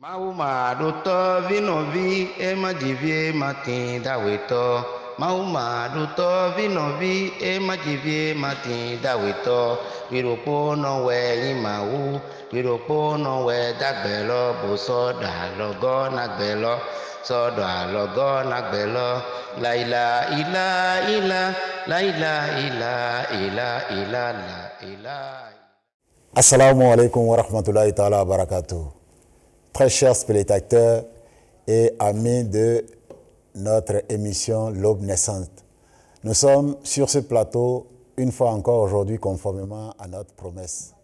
Mauma duto vinovi e majivie matin daweto. Mauma duto vinovi e majivie matin daweto. Viropo no we imau. Viropo no we dagbelo boso da logo nagbelo. So da logo nagbelo. Laila ila ila. Laila ila ila ila la ila. Assalamu alaikum wa rahmatullahi ta'ala wa barakatuh. Très chers spectateurs et amis de notre émission L'Aube naissante. Nous sommes sur ce plateau, une fois encore aujourd'hui, conformément à notre promesse,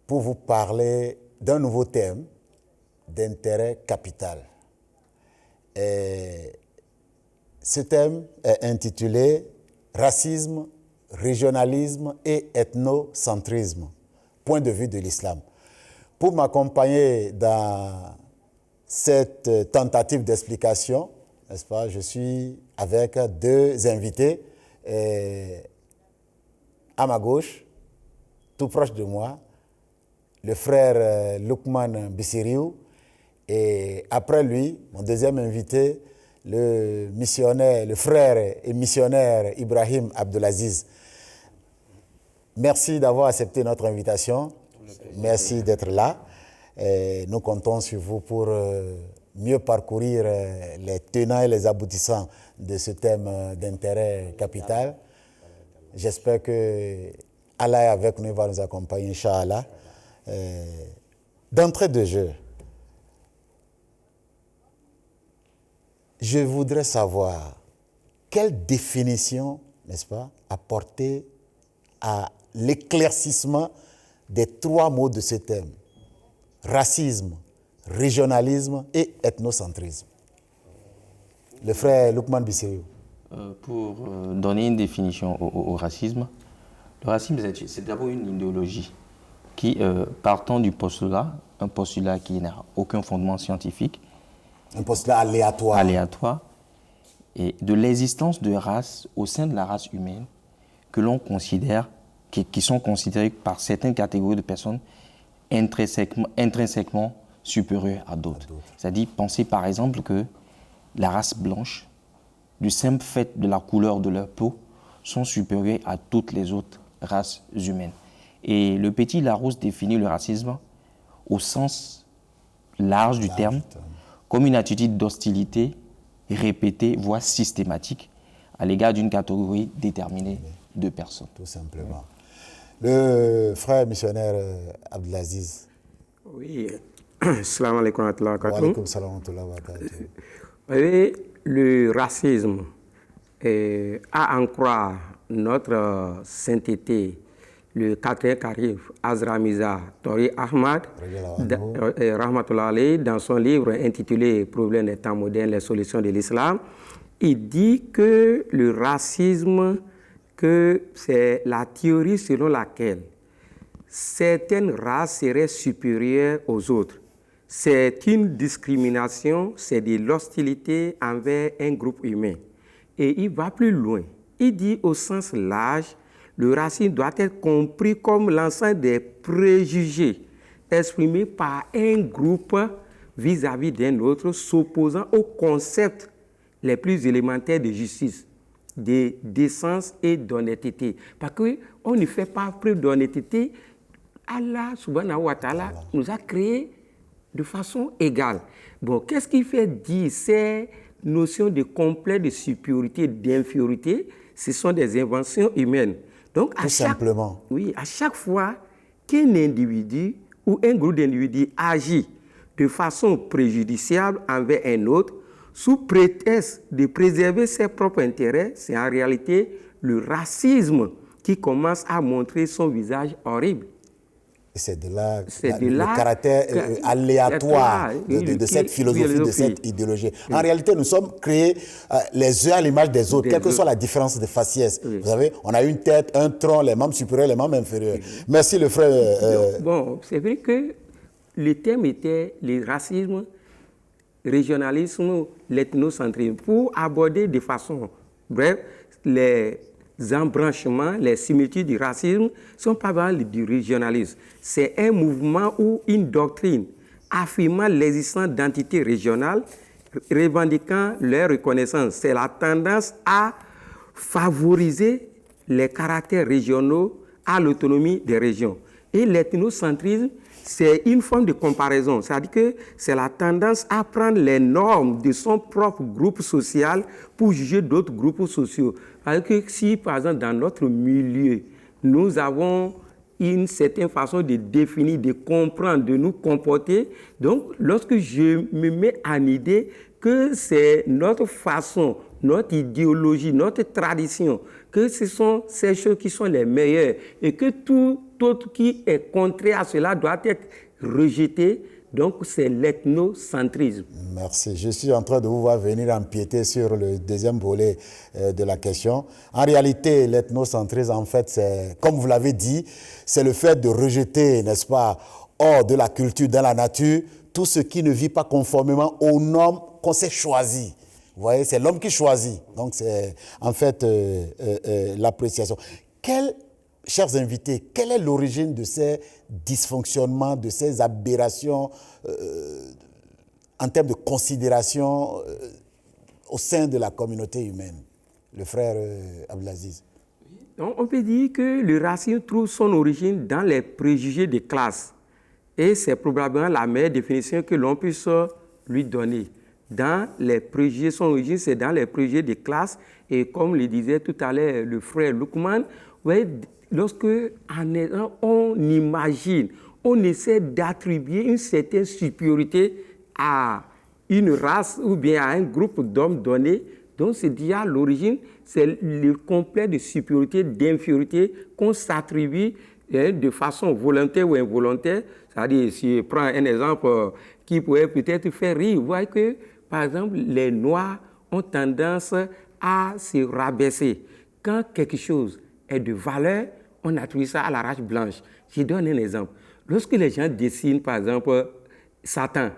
pour vous parler d'un nouveau thème d'intérêt capital. Et ce thème est intitulé « Racisme, régionalisme et ethnocentrisme ». Point de vue de l'islam. Pour m'accompagner dans cette tentative d'explication, n'est-ce pas, je suis avec deux invités à ma gauche, tout proche de moi, le frère Lukman Bissiriou, et après lui, mon deuxième invité, le missionnaire, le frère et missionnaire Ibrahim Abdelaziz. Merci d'avoir accepté notre invitation. Merci d'être là. Et nous comptons sur vous pour mieux parcourir les tenants et les aboutissants de ce thème d'intérêt capital. J'espère que Allah est avec nous, va nous accompagner, Inch'Allah. D'entrée de jeu, je voudrais savoir quelle définition, n'est-ce pas, apporter à l'éclaircissement des trois mots de ce thème: racisme, régionalisme et ethnocentrisme. Le frère Lukman Bissiriou. Pour donner une définition au racisme, le racisme c'est d'abord une idéologie qui, partant du postulat, un postulat qui n'a aucun fondement scientifique, un postulat aléatoire, et de l'existence de races au sein de la race humaine que l'on considère, qui sont considérées par certaines catégories de personnes intrinsèquement supérieures à d'autres. C'est-à-dire, penser par exemple que la race blanche, du simple fait de la couleur de leur peau, sont supérieures à toutes les autres races humaines. Et le petit Larousse définit le racisme au sens large du terme, comme une attitude d'hostilité répétée, voire systématique, à l'égard d'une catégorie déterminée de personnes. Tout simplement. Le frère missionnaire Abdelaziz. Oui, salam alaikum wa rahmatullahi wa barakatuh. Wa alaikum salam wa rahmatullahi wa barakatuh. Vous voyez, le racisme, à en croire notre sainteté, le quatrième calife Azra Mirza Tori Ahmad, rahmatullah alayhi, dans son livre intitulé Problèmes des temps modernes, les solutions de l'islam, il dit que le racisme, que c'est la théorie selon laquelle certaines races seraient supérieures aux autres. C'est une discrimination, c'est de l'hostilité envers un groupe humain. Et il va plus loin. Il dit au sens large, le racisme doit être compris comme l'ensemble des préjugés exprimés par un groupe vis-à-vis d'un autre, s'opposant aux concepts les plus élémentaires de justice, de décence et d'honnêteté. Parce qu'on ne fait pas preuve d'honnêteté. Allah subhanahu wa ta'ala nous a créés de façon égale. Bon, qu'est-ce qui fait dire ces notions de complexe de supériorité, d'infériorité? Ce sont des inventions humaines. Donc, tout simplement. Oui, à chaque fois qu'un individu ou un groupe d'individus agit de façon préjudiciable envers un autre, sous prétexte de préserver ses propres intérêts, c'est en réalité le racisme qui commence à montrer son visage horrible. C'est de là le caractère aléatoire de cette philosophie, de cette idéologie. Oui. En réalité, nous sommes créés les uns à l'image des autres, quelle que soit la différence de faciès. Oui. Vous savez, on a une tête, un tronc, les membres supérieurs, les membres inférieurs. Oui. Merci, le frère. Bon, c'est vrai que le thème était le racisme, régionalisme, l'ethnocentrisme, pour aborder de façon brève les embranchements, les similitudes du racisme ne sont pas vraiment du régionalisme. C'est un mouvement ou une doctrine affirmant l'existence d'entités régionales revendiquant leur reconnaissance. C'est la tendance à favoriser les caractères régionaux à l'autonomie des régions. Et l'ethnocentrisme, c'est une forme de comparaison, c'est-à-dire que c'est la tendance à prendre les normes de son propre groupe social pour juger d'autres groupes sociaux. C'est-à-dire que si, par exemple, dans notre milieu, nous avons une certaine façon de définir, de comprendre, de nous comporter, donc lorsque je me mets en idée que c'est notre façon, notre idéologie, notre tradition, que ce sont ces choses qui sont les meilleures et que tout autre qui est contraire à cela doit être rejeté. Donc, c'est l'ethnocentrisme. Merci. Je suis en train de vous voir venir empiéter sur le deuxième volet de la question. En réalité, l'ethnocentrisme, en fait, c'est, comme vous l'avez dit, c'est le fait de rejeter, n'est-ce pas, hors de la culture, dans la nature, tout ce qui ne vit pas conformément aux normes qu'on s'est choisies. Vous voyez, c'est l'homme qui choisit. Donc, c'est en fait l'appréciation. Chers invités, quelle est l'origine de ces dysfonctionnements, de ces aberrations en termes de considération au sein de la communauté humaine? Le frère Abdelaziz. On peut dire que le racisme trouve son origine dans les préjugés de classe. Et c'est probablement la meilleure définition que l'on puisse lui donner. Dans les préjugés, son origine, c'est dans les préjugés de classe. Et comme le disait tout à l'heure le frère Lukman, ouais, lorsque on imagine, on essaie d'attribuer une certaine supériorité à une race ou bien à un groupe d'hommes donné, donc c'est déjà l'origine, c'est le complet de supériorité, d'infériorité qu'on s'attribue de façon volontaire ou involontaire. C'est-à-dire, si je prends un exemple qui pourrait peut-être faire rire, vous voyez que, par exemple, les Noirs ont tendance à se rabaisser. Quand quelque chose est de valeur, on attribue ça à la race blanche. Je donne un exemple. Lorsque les gens dessinent, par exemple, Satan,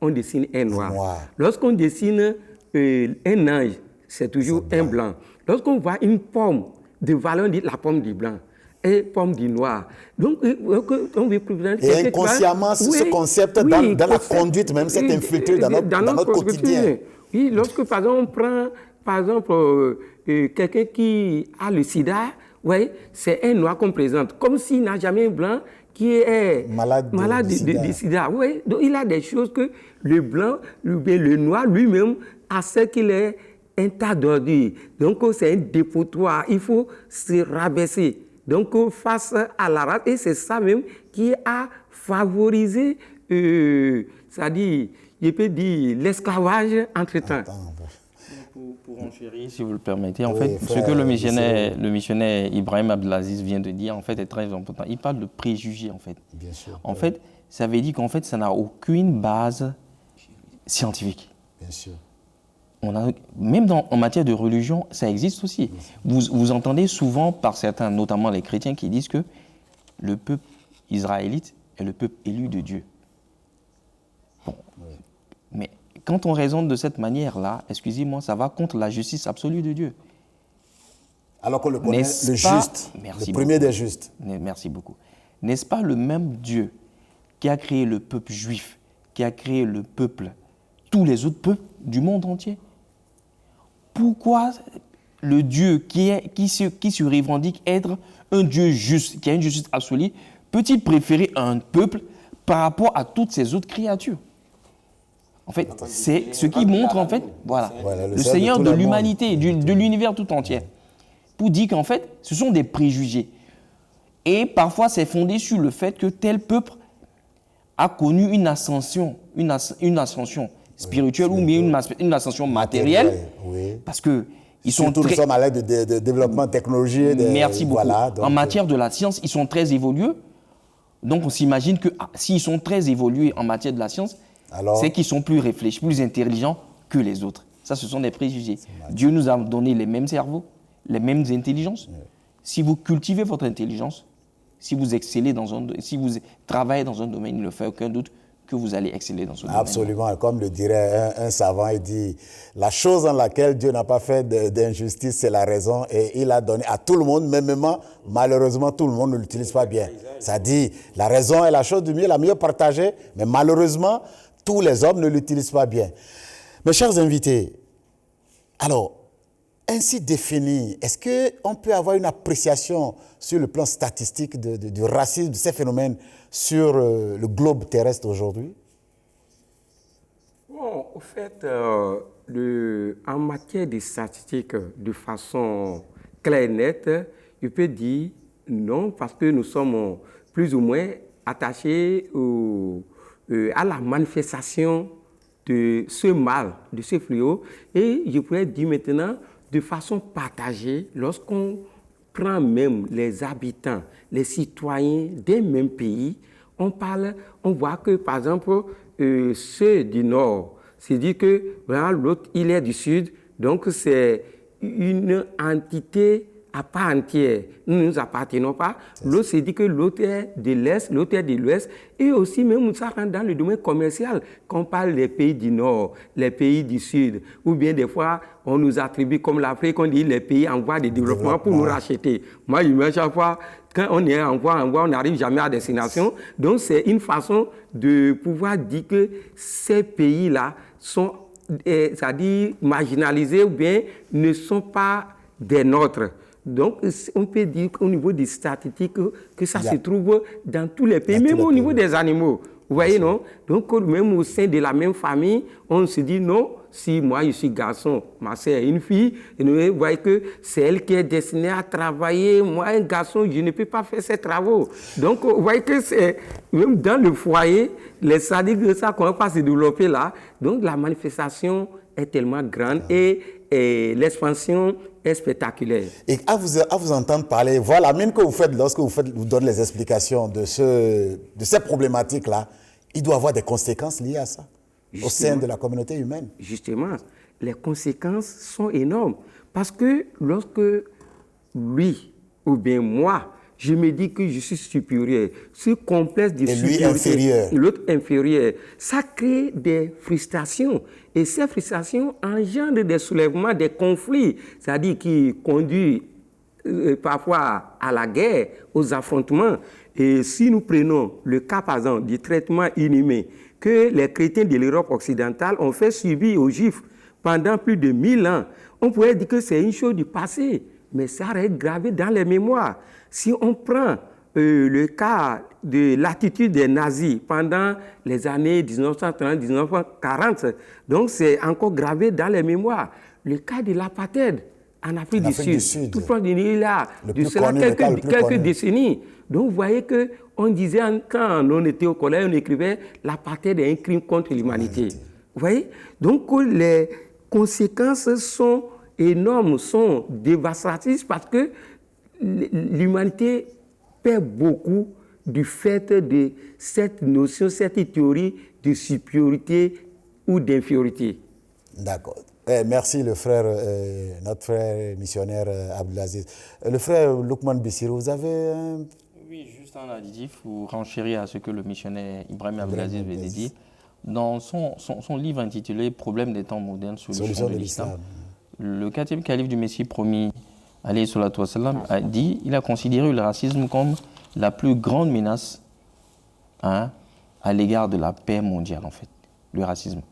on dessine un noir. Lorsqu'on dessine un ange, c'est toujours un blanc. Lorsqu'on voit une pomme de valeur, on dit la pomme du blanc et pomme du noir. Donc, on veut et inconsciemment, ce concept, dans la conduite même, c'est infiltré dans notre quotidien. Oui, lorsque, par exemple, on prend, par exemple, quelqu'un qui a le sida, ouais, c'est un noir qu'on présente, comme s'il n'a jamais un blanc qui est malade de sida. Ouais, donc, il a des choses que le blanc, le noir lui-même, a ce qu'il est un tas d'ordures. Donc, c'est un dépotoir. Il faut se rabaisser. Donc, face à la race, et c'est ça même qui a favorisé, c'est-à-dire, je peux dire, l'esclavage entre-temps. Pour enchérir, si vous le permettez, en fait, ce que le missionnaire Ibrahim Abdelaziz vient de dire, en fait, est très important. Il parle de préjugés, en fait. Bien sûr. En fait, ça veut dire qu'en fait, ça n'a aucune base scientifique. Bien sûr. Même en matière de religion, ça existe aussi. Vous entendez souvent par certains, notamment les chrétiens, qui disent que le peuple israélite est le peuple élu de Dieu. Bon. Oui. Mais quand on raisonne de cette manière-là, excusez-moi, ça va contre la justice absolue de Dieu. Alors qu'on le connaît, le juste, le premier des justes. Merci beaucoup. N'est-ce pas le même Dieu qui a créé le peuple juif, qui a créé le peuple, tous les autres peuples du monde entier? Pourquoi le Dieu qui se revendique être un Dieu juste, qui a une justice absolue, peut-il préférer un peuple par rapport à toutes ces autres créatures? En fait, c'est ce qui montre, en fait, voilà, le Seigneur de l'humanité, de l'univers tout entier, pour dire qu'en fait, ce sont des préjugés. Et parfois, c'est fondé sur le fait que tel peuple a connu une ascension spirituelle ou bien une ascension matérielle, parce que ils sont nous sommes à l'aide de développement technologique. Merci beaucoup. Voilà, donc, en matière de la science, ils sont très évolués. Donc, on s'imagine que s'ils sont très évolués en matière de la science, c'est qu'ils sont plus réfléchis, plus intelligents que les autres. Ça, ce sont des préjugés. Dieu nous a donné les mêmes cerveaux, les mêmes intelligences. Oui. Si vous cultivez votre intelligence, si vous excellez si vous travaillez dans un domaine, il ne fait aucun doute que vous allez exceller dans ce domaine. Absolument, comme le dirait un savant, il dit, la chose en laquelle Dieu n'a pas fait d'injustice, c'est la raison, et il a donné à tout le monde, même malheureusement, tout le monde ne l'utilise pas bien. Ça dit, la raison est la chose du mieux, la mieux partagée, mais malheureusement, tous les hommes ne l'utilisent pas bien. Mes chers invités, alors, ainsi défini, est-ce qu'on peut avoir une appréciation sur le plan statistique du racisme, de ces phénomènes sur le globe terrestre aujourd'hui? Bon, au fait, en matière de statistiques, de façon claire et nette, je peux dire non, parce que nous sommes plus ou moins attachés à la manifestation de ce mal, de ce fléau. Et je pourrais dire maintenant, de façon partagée, lorsqu'on prend même les habitants, les citoyens d'un même pays, on voit que, par exemple, ceux du Nord, c'est-à-dire que l'autre, il est du Sud, donc c'est une entité à part entière. Nous ne nous appartenons pas. L'autre se dit que l'autre est de l'Est, l'autre est de l'Ouest. Et aussi, même ça rentre dans le domaine commercial. Quand on parle des pays du Nord, les pays du Sud, ou bien des fois, on nous attribue comme l'Afrique, on dit les pays en voie de développement pour nous racheter. Moi, je me dis à chaque fois, quand on est en voie, on n'arrive jamais à destination. Donc, c'est une façon de pouvoir dire que ces pays-là sont, c'est-à-dire marginalisés ou bien ne sont pas des nôtres. Donc, on peut dire qu'au niveau des statistiques, que ça se trouve dans tous les pays, même au niveau des animaux. Vous voyez, non? Donc, même au sein de la même famille, on se dit non, si moi je suis garçon, ma soeur est une fille, et vous voyez que c'est elle qui est destinée à travailler. Moi, un garçon, je ne peux pas faire ses travaux. Donc, vous voyez que c'est même dans le foyer, les statistiques de ça commencent à se développer là. Donc, la manifestation est tellement grande et l'expansion est spectaculaire. Et à vous entendre parler, voilà, même que vous faites lorsque vous donnez les explications de ces problématiques-là, il doit y avoir des conséquences liées à ça, justement, au sein de la communauté humaine. Justement, les conséquences sont énormes. Parce que lorsque lui, ou bien moi, je me dis que je suis supérieur, ce complexe de supériorité, lui inférieur, l'autre inférieur, ça crée des frustrations. Et ces frustrations engendrent des soulèvements, des conflits, c'est-à-dire qui conduisent parfois à la guerre, aux affrontements. Et si nous prenons le cas, par exemple, du traitement inhumain que les chrétiens de l'Europe occidentale ont fait subir aux Juifs pendant plus de 1000 ans, on pourrait dire que c'est une chose du passé, mais ça reste gravé dans les mémoires. Si on prend le cas de l'attitude des nazis pendant les années 1930-1940, donc c'est encore gravé dans les mémoires. Le cas de l'apartheid en Afrique du Sud, tout proche de là, de cela quelques décennies. Donc vous voyez qu'on disait, quand on était au collège, on écrivait l'apartheid est un crime contre l'humanité. Vous voyez? Donc les conséquences sont énormes, sont dévastatrices parce que l'humanité perd beaucoup du fait de cette notion, cette théorie de supériorité ou d'infériorité. D'accord. Merci le frère, notre frère missionnaire Abdelaziz. Le frère Loukman Bissirou, vous avez un... Oui, juste un additif pour renchérir à ce que le missionnaire Ibrahim Abdelaziz avait dit. Dans son livre intitulé « Problème des temps modernes, solution de l'islam », le 4e calife du Messie promis, alayhi salatu wassalam, a dit, il a considéré le racisme comme la plus grande menace à l'égard de la paix mondiale, en fait, le racisme.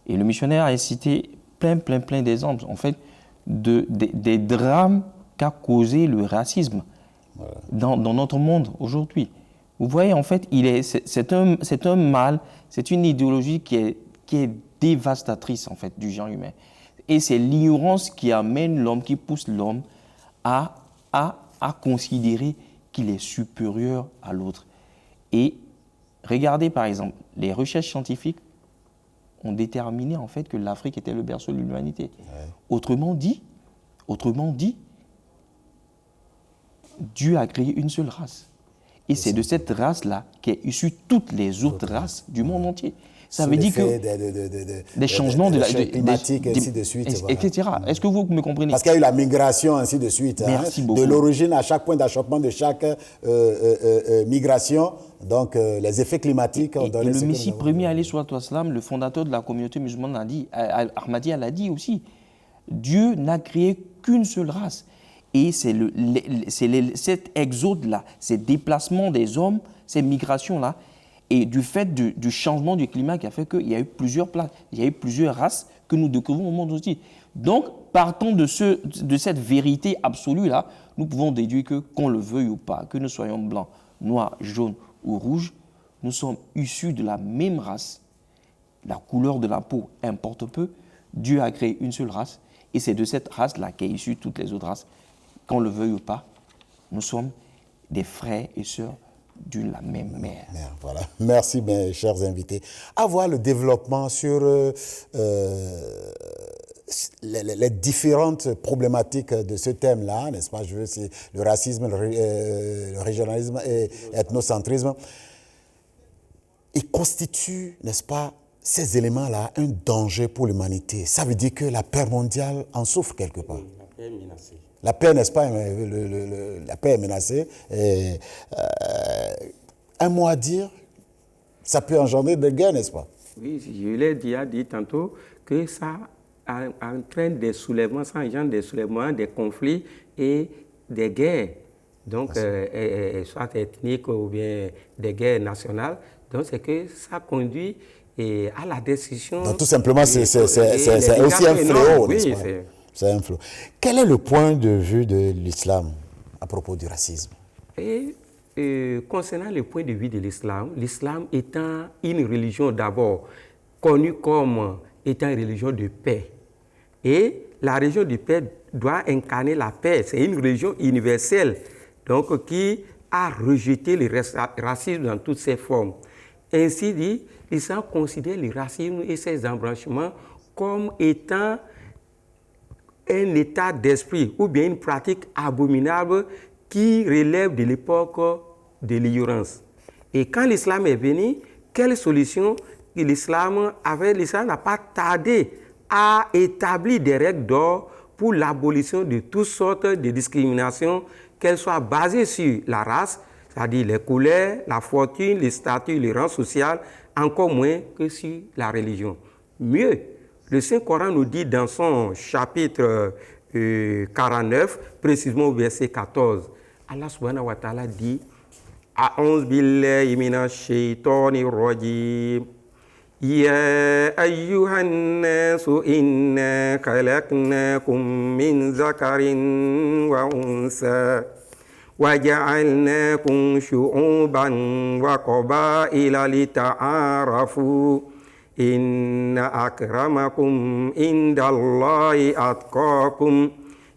Et le missionnaire a cité plein d'exemples, en fait, des drames qu'a causé le racisme dans notre monde aujourd'hui. Vous voyez, en fait, c'est un mal, c'est une idéologie qui est dévastatrice, en fait, du genre humain. Et c'est l'ignorance qui amène l'homme, qui pousse l'homme à considérer qu'il est supérieur à l'autre. Et regardez, par exemple, les recherches scientifiques ont déterminé, en fait, que l'Afrique était le berceau de l'humanité. Ouais. Autrement dit, Dieu a créé une seule race. Et c'est de cette race-là qu'est issue toutes les autres races du monde entier. Ça veut dire que des changements climatiques, ainsi de suite. Etc. Est-ce que vous me comprenez? Parce qu'il y a eu la migration, ainsi de suite. Merci beaucoup. De l'origine à chaque point d'achoppement de chaque migration. Donc, les effets climatiques ont donné... Et le Messie premier, alayhi salatu wassalam, le fondateur de la communauté musulmane, l'a dit, Ahmadiyya l'a dit aussi. Dieu n'a créé qu'une seule race. Et c'est cet exode-là, ces déplacements des hommes, ces migrations-là, et du fait du changement du climat qui a fait qu'il y a eu plusieurs places, il y a eu plusieurs races que nous découvrons au monde aussi. Donc, partant de cette vérité absolue-là, nous pouvons déduire que, qu'on le veuille ou pas, que nous soyons blancs, noirs, jaunes ou rouges, nous sommes issus de la même race. La couleur de la peau importe peu. Dieu a créé une seule race, et c'est de cette race-là qu'est issue toutes les autres races. Qu'on le veuille ou pas, nous sommes des frères et sœurs d'une la même mère. Voilà. Merci, mes chers invités. À voir le développement sur les différentes problématiques de ce thème-là, n'est-ce pas? C'est le racisme, le régionalisme et l'ethnocentrisme. Il constitue, n'est-ce pas, ces éléments-là un danger pour l'humanité. Ça veut dire que la paix mondiale en souffre quelque part. La paix est menacée. La paix, n'est-ce pas, la paix est menacée. Et, un mot à dire, ça peut engendrer des guerres, n'est-ce pas? Oui, je l'ai déjà dit tantôt que ça entraîne des soulèvements, ça engendre des soulèvements, des conflits et des guerres. Donc, soit ethniques ou bien des guerres nationales. Donc, c'est que ça conduit à la destruction. Donc, tout simplement, c'est aussi un fléau, n'est-ce pas? C'est un flou. Quel est le point de vue de l'islam à propos du racisme? Concernant le point de vue de l'islam, l'islam étant une religion d'abord connue comme étant une religion de paix. Et la religion de paix doit incarner la paix. C'est une religion universelle donc, qui a rejeté le racisme dans toutes ses formes. Ainsi dit, l'islam considère le racisme et ses embranchements comme étant un état d'esprit ou bien une pratique abominable qui relève de l'époque de l'ignorance. Et quand l'islam est venu, quelle solution l'islam n'a pas tardé à établir des règles d'or pour l'abolition de toutes sortes de discriminations, qu'elles soient basées sur la race, c'est-à-dire les couleurs, la fortune, les statuts, les rangs sociaux, encore moins que sur la religion. Mieux, le Saint-Coran nous dit dans son chapitre 49, précisément au verset 14, Allah subhanahu wa ta'ala dit « A'ouz billahi minash shaitanir rajim Ya ayyuhan nasu inna khalaqnakum min zakarin wa unsa wa ja'alnakum shu'uban wa qabaila lita'arafu Inna akramakum indallahi atqakum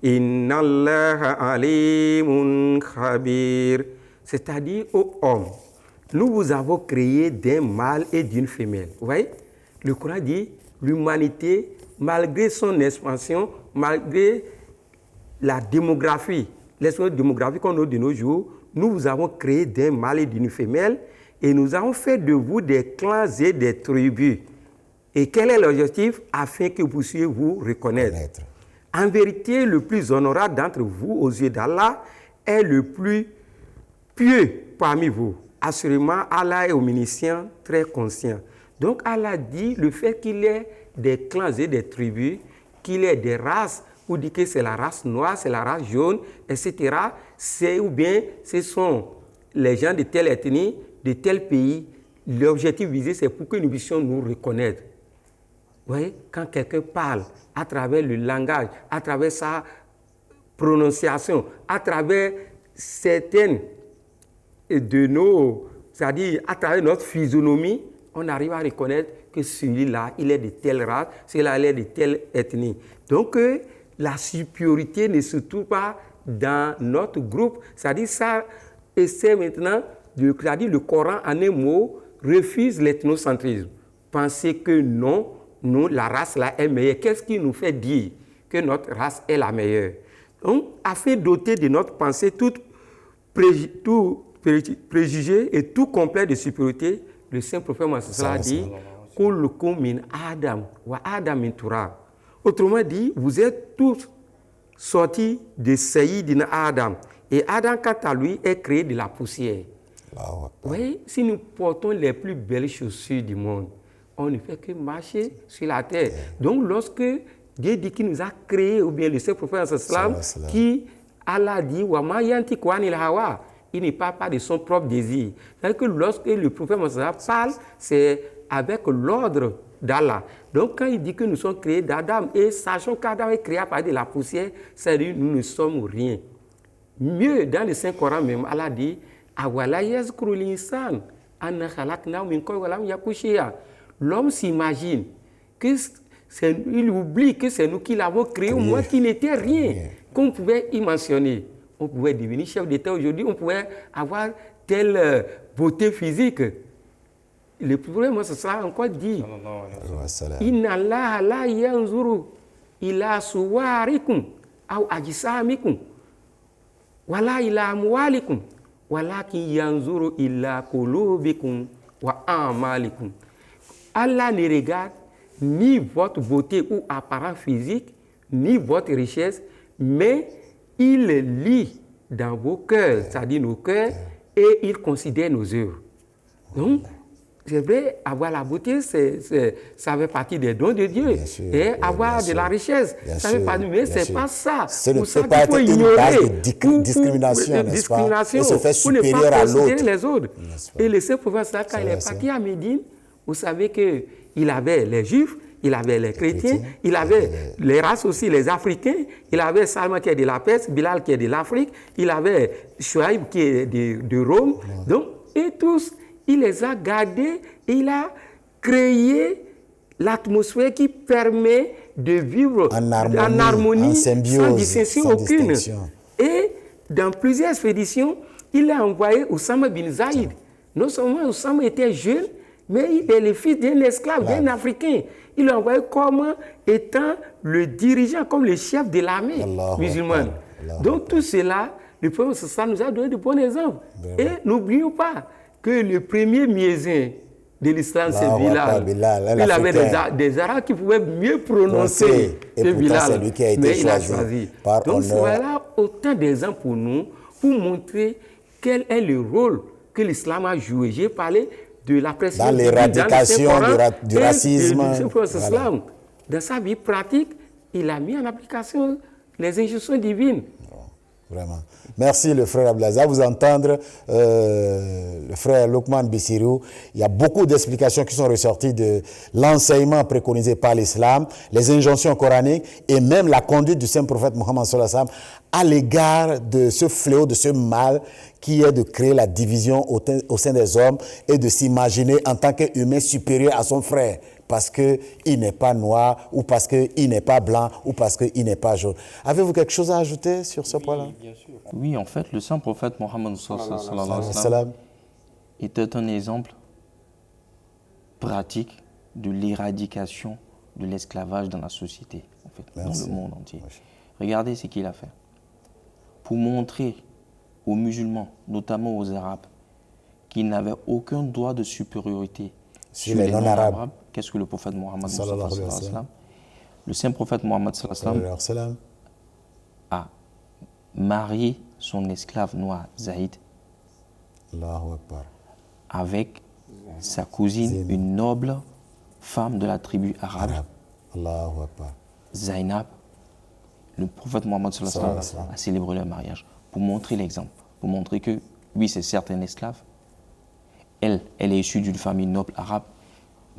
Inna allaha alimun khabir. C'est-à-dire, ô hommes, nous vous avons créé d'un mâle et d'une femelle. Vous voyez, le Coran dit, l'humanité, malgré son expansion, malgré la démographie, l'expansion démographique qu'on a de nos jours, nous vous avons créé d'un mâle et d'une femelle et nous avons fait de vous des clans et des tribus. Et quel est l'objectif? Afin que vous puissiez vous reconnaître. En vérité, le plus honorable d'entre vous aux yeux d'Allah est le plus pieux parmi vous. Assurément, Allah est omniscient, très conscient. Donc Allah dit le fait qu'il y ait des clans et des tribus, qu'il y ait des races, ou dit que c'est la race noire, c'est la race jaune, etc. Ou bien ce sont les gens de telle ethnie, de tel pays. L'objectif visé, c'est pour que nous puissions nous reconnaître. Vous voyez, quand quelqu'un parle à travers le langage, à travers sa prononciation, à travers certaines de nos, c'est-à-dire à travers notre physionomie, on arrive à reconnaître que celui-là, il est de telle race, celui-là, il est de telle ethnie. Donc, la supériorité ne se trouve pas dans notre groupe. C'est-à-dire ça, et c'est maintenant, c'est-à-dire le Coran, en un mot, refuse l'ethnocentrisme. Pensez que non, nous, la race là est meilleure. Qu'est-ce qui nous fait dire que notre race est la meilleure? Donc, afin de doter de notre pensée tout préjugé et tout complet de supériorité, le Saint-Prophète Mohammed dit Kullukum min Adam wa Adam min Turab. Autrement dit, vous êtes tous sortis de Sayyidina Adam. Et Adam, quant à lui, est créé de la poussière. Vous voyez, si nous portons les plus belles chaussures du monde, on ne fait que marcher sur la terre. Donc, lorsque Dieu dit qu'il nous a créés, ou bien le Saint prophète qui Allah dit, Wama yantiqu anil hawa, il ne parle pas de son propre désir. C'est-à-dire que lorsque le prophète parle, c'est avec l'ordre d'Allah. Donc, quand il dit que nous sommes créés d'Adam, et sachant qu'Adam est créé à partir de la poussière, c'est-à-dire que nous ne sommes rien. Mieux, dans le Saint-Coran même, Allah dit, Awala yazkuru l'insan, anna khalaqnahu min qablin wa lam yaku shay'an. L'homme s'imagine qu'il oublie que c'est nous qui l'avons créé, au moins qui n'était rien, qu'on pouvait y mentionner. On pouvait devenir chef d'État aujourd'hui, on pouvait avoir telle beauté physique. Le problème, c'est ça encore dit. Inna Allah la yanzuru ila suwarikum aw ajsamikum wala ila amwalikum walakin yanzuru ila qulubikum wa amalikum. Allah ne regarde ni votre beauté ou apparence physique, ni votre richesse, mais il lit dans vos cœurs, c'est-à-dire nos cœurs, et il considère nos œuvres. Donc, c'est vrai, avoir la beauté, ça fait partie des dons de Dieu. Et avoir de la richesse, ça fait partie, mais ce n'est pas ça. Ce ne peut pas être une base de discrimination, n'est-ce pas? Et se fait supérieur à l'autre. Les autres. Et le Saint prophète, quand il est parti à Médine, vous savez qu'il avait les Juifs, il avait les chrétiens, il avait les races aussi, les Africains, il avait Salman qui est de la Perse, Bilal qui est de l'Afrique, il avait Chouaïb qui est de Rome. Donc, et tous, il les a gardés et il a créé l'atmosphère qui permet de vivre en harmonie, en symbiose, sans distinction aucune. Et dans plusieurs expéditions, il a envoyé Oussama bin Zaïd. Non seulement Oussama était jeune, mais il est le fils d'un esclave, d'un Africain. Il l'a envoyé comme étant le dirigeant, comme le chef de l'armée musulmane. Donc tout cela, le prophète ça nous a donné de bons exemples. Et n'oublions pas que le premier muezzin de l'islam, c'est Bilal. Il avait des Arabes qui pouvaient mieux prononcer que Bilal. Mais il a choisi. Donc voilà autant d'exemples pour nous, pour montrer quel est le rôle que l'islam a joué. J'ai parlé de la pression dans l'éradication du racisme. Dans sa vie pratique, il a mis en application les injunctions divines. Vraiment. Merci le frère Ablaza. Vous entendre le frère Lokman Bissirou, il y a beaucoup d'explications qui sont ressorties de l'enseignement préconisé par l'islam, les injonctions coraniques et même la conduite du saint prophète Mohammed sallallahu alayhi wa sallam à l'égard de ce fléau, de ce mal qui est de créer la division au sein des hommes et de s'imaginer en tant qu'humain supérieur à son frère parce qu'il n'est pas noir ou parce qu'il n'est pas blanc ou parce qu'il n'est pas jaune. Avez-vous quelque chose à ajouter sur ce point-là? Bien sûr. Oui, en fait, le saint prophète Mohammed sallallahu alayhi wa sallam était un exemple pratique de l'éradication de l'esclavage dans la société, en fait, dans le monde entier. Regardez ce qu'il a fait. Pour montrer aux musulmans, notamment aux Arabes, qu'ils n'avaient aucun droit de supériorité sur les non-arabes. Qu'est-ce que le prophète Mohammed sallallahu alayhi wa sallam, le saint prophète Mohammed sallallahu alayhi wa sallam a marié son esclave noir Zaïd avec sa cousine, une noble femme de la tribu arabe, Zainab. Le prophète Mohammed sallallahu alayhi wa sallam a célébré leur mariage pour montrer l'exemple, pour montrer que, oui, c'est certes un esclave, elle est issue d'une famille noble arabe,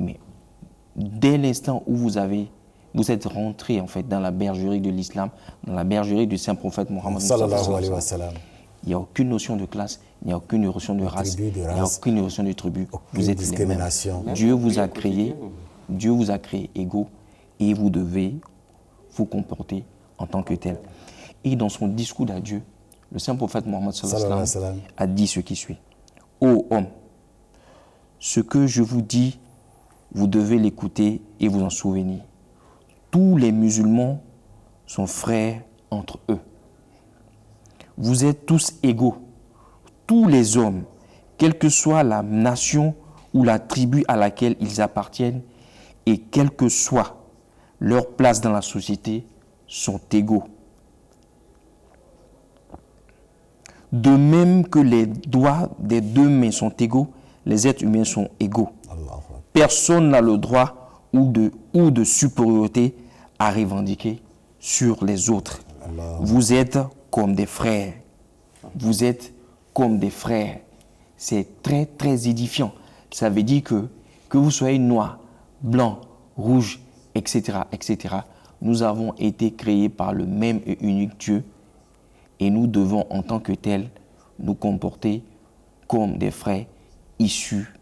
mais dès l'instant où vous êtes rentré en fait dans la bergerie de l'islam, dans la bergerie du saint prophète Mohammed sallallahu alayhi wa sallam, il n'y a aucune notion de classe, il n'y a aucune notion de race, il n'y a aucune notion de tribu. Vous êtes les mêmes. Dieu vous a créé égaux et vous devez vous comporter en tant que tel. Et dans son discours d'adieu, le saint prophète Mohammed sallallahu alayhi wa sallam a dit ce qui suit. Ô homme, ce que je vous dis, vous devez l'écouter et vous en souvenir. Tous les musulmans sont frères entre eux. Vous êtes tous égaux. Tous les hommes, quelle que soit la nation ou la tribu à laquelle ils appartiennent, et quelle que soit leur place dans la société, sont égaux. De même que les doigts des deux mains sont égaux, les êtres humains sont égaux. Personne n'a le droit ou de supériorité à revendiquer sur les autres. Vous êtes comme des frères. Vous êtes comme des frères. C'est très, très édifiant. Ça veut dire que vous soyez noir, blanc, rouge, etc., etc., nous avons été créés par le même et unique Dieu et nous devons, en tant que tels, nous comporter comme des frères issus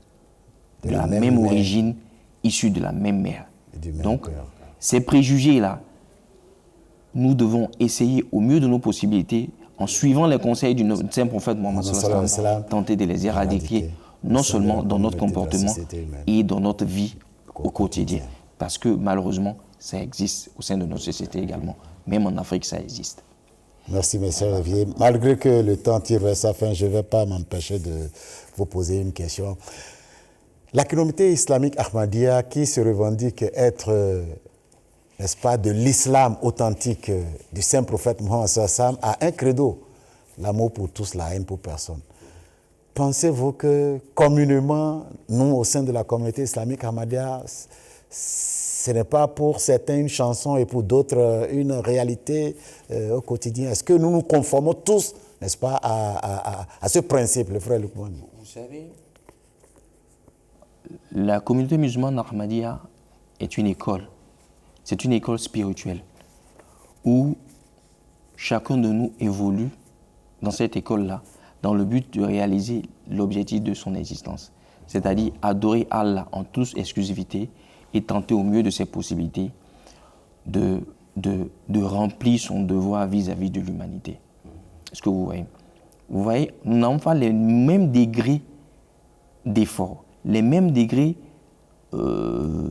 de la même origine, issus de la même mère. Donc, ces préjugés-là, nous devons essayer au mieux de nos possibilités, en suivant les conseils du Saint prophète Mohammed sallallahu alayhi wa sallam, tenter de les éradiquer, non seulement dans notre comportement et dans notre vie au quotidien. Parce que malheureusement, ça existe au sein de notre société également. Même en Afrique, ça existe. Merci, M. Olivier. Malgré que le temps tire vers sa fin, je ne vais pas m'empêcher de vous poser une question. La communauté islamique Ahmadiyya, qui se revendique être, n'est-ce pas, de l'islam authentique du saint prophète Mohammed sallallahu alayhi wa sallam, a un credo, l'amour pour tous, la haine pour personne. Pensez-vous que communément, nous, au sein de la communauté islamique Ahmadiyya, ce n'est pas pour certains une chanson et pour d'autres une réalité au quotidien? Est-ce que nous nous conformons tous, n'est-ce pas, à ce principe, le frère Lukman? Vous savez, la communauté musulmane Ahmadiyya est une école. C'est une école spirituelle où chacun de nous évolue dans cette école-là dans le but de réaliser l'objectif de son existence, c'est-à-dire adorer Allah en toute exclusivité et tenter au mieux de ses possibilités de remplir son devoir vis-à-vis de l'humanité. Est-ce que vous voyez? Vous voyez, nous n'avons pas les mêmes degrés d'effort, les mêmes degrés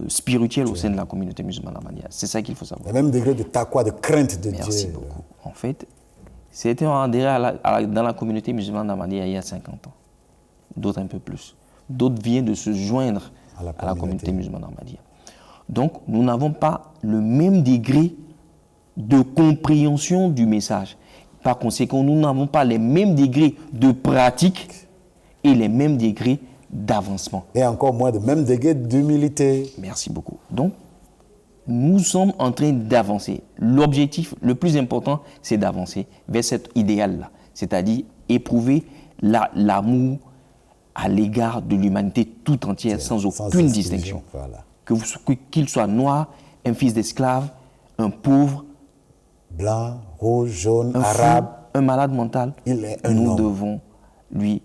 spirituels au sein de la communauté musulmane ahmadiyya. C'est ça qu'il faut savoir. Les mêmes degrés de taqwa, de crainte de Dieu. Merci beaucoup. En fait, c'était adhéré dans la communauté musulmane ahmadiyya il y a 50 ans. D'autres un peu plus. D'autres viennent de se joindre à la communauté musulmane ahmadiyya. Donc, nous n'avons pas le même degré de compréhension du message. Par conséquent, nous n'avons pas les mêmes degrés de pratique et les mêmes degrés d'avancement. Et encore moins de même degré d'humilité. Merci beaucoup. Donc, nous sommes en train d'avancer. L'objectif le plus important, c'est d'avancer vers cet idéal-là, c'est-à-dire éprouver l'amour à l'égard de l'humanité tout entière, sans aucune distinction. Voilà. Qu'il soit noir, un fils d'esclave, un pauvre, blanc, rouge, jaune, un arabe, fou, un malade mental, nous devons lui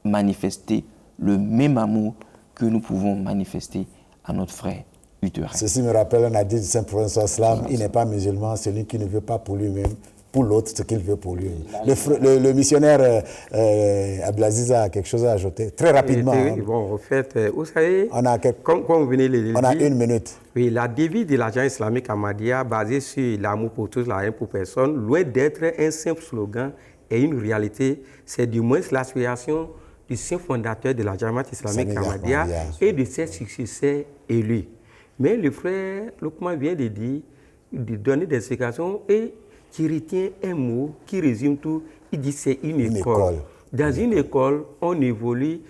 manifester le même amour que nous pouvons manifester à notre frère utérin. Ceci me rappelle un hadith du Saint Prophète sallam, il n'est pas musulman, celui qui ne veut pas pour lui-même, pour l'autre, ce qu'il veut pour lui. Le missionnaire Abdelaziz a quelque chose à ajouter, très rapidement. Bon, en fait, vous savez, comme vous venez de le dire, on a une minute. Oui, la devise de l'agent islamique Ahmadiyya, basée sur l'amour pour tous, la haine pour personne, loin d'être un simple slogan et une réalité, c'est du moins l'aspiration du saint fondateur de la Jamaat islamique Ahmadiyya et de ses successeurs élus. Mais le frère Lukman vient de dire, de donner des explications et qui retient un mot qui résume tout. Il dit c'est une école. Dans une école, on évolue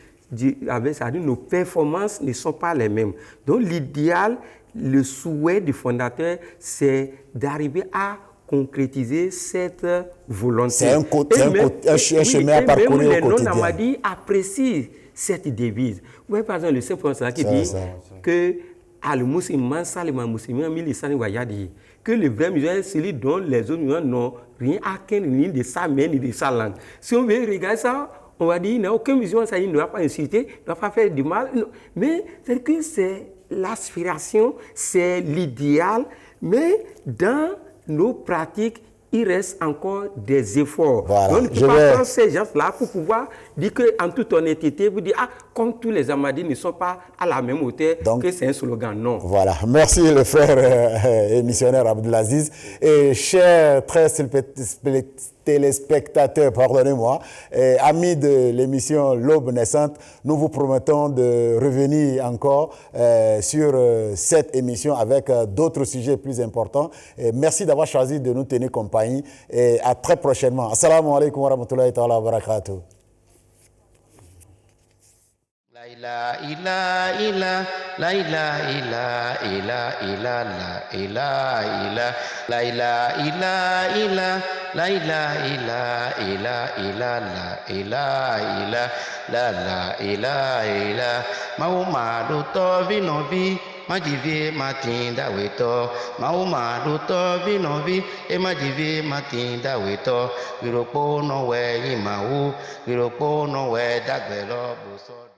avec ça. Nos performances ne sont pas les mêmes. Donc l'idéal, le souhait du fondateur, c'est d'arriver à concrétiser cette volonté. C'est un chemin à parcourir au quotidien. Même les non-Ahmadis apprécient cette devise. Vous voyez par exemple le saint François qui dit que que le vrai musulman est celui dont les autres musulmans n'ont rien à craindre, ni de sa main, ni de sa langue. Si on veut regarder ça, on va dire, il n'y a aucun musulman, ça, il ne doit pas insulter, il ne doit pas faire du mal. Non. Mais c'est que c'est l'aspiration, c'est l'idéal, mais dans nos pratiques, il reste encore des efforts. Voilà. Donc, je prends ces gens-là pour pouvoir dire qu'en toute honnêteté, vous dire, comme tous les Ahmadis ne sont pas à la même hauteur, donc, que c'est un slogan. Non. Voilà. Merci le frère et missionnaire Abdelaziz. Et chers très téléspectateurs, pardonnez-moi, amis de l'émission L'Aube naissante, nous vous promettons de revenir encore sur cette émission avec d'autres sujets plus importants. Merci d'avoir choisi de nous tenir compagnie et à très prochainement. Assalamu alaikum wa rahmatullahi wa barakatuh. La ilaha illa, la ilaha illa, la ilaha illa, la ilaha illa, la ilaha illa, la ilaha illa, Mahumadu to vinovi, majivie matinda weto, Mahumadu to vinovi, e majivie matinda weto, Viropo no we imahu, Viropo no we dagbelo buso.